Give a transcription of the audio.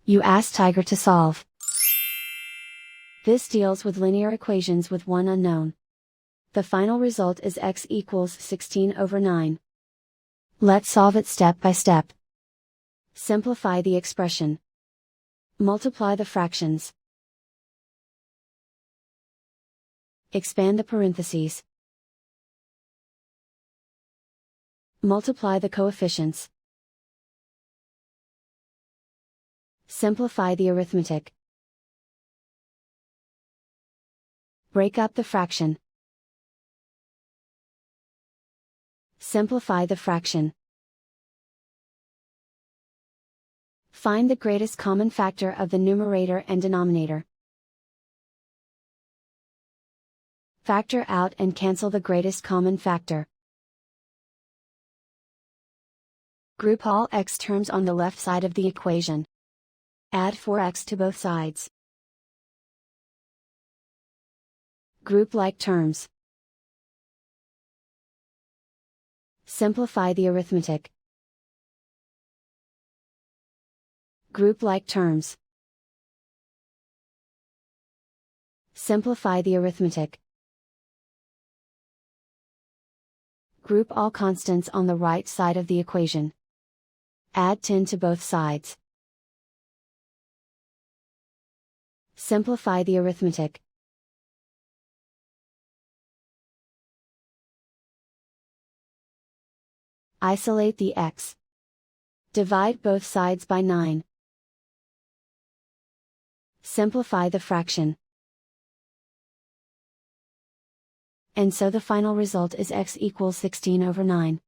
You ask Tiger to solve. This deals with linear equations with one unknown. The final result is x equals 16/9. Let's solve it step by step. Simplify the expression. Multiply the fractions. Expand the parentheses. Multiply the coefficients. Simplify the arithmetic. Break up the fraction. Simplify the fraction. Find the greatest common factor of the numerator and denominator. Factor out and cancel the greatest common factor. Group all x terms on the left side of the equation. Add 4x to both sides. Group like terms. Simplify the arithmetic. Group like terms. Simplify the arithmetic. Group all constants on the right side of the equation. Add 10 to both sides. Simplify the arithmetic. Isolate the x. Divide both sides by 9. Simplify the fraction. And so the final result is x equals 16/9.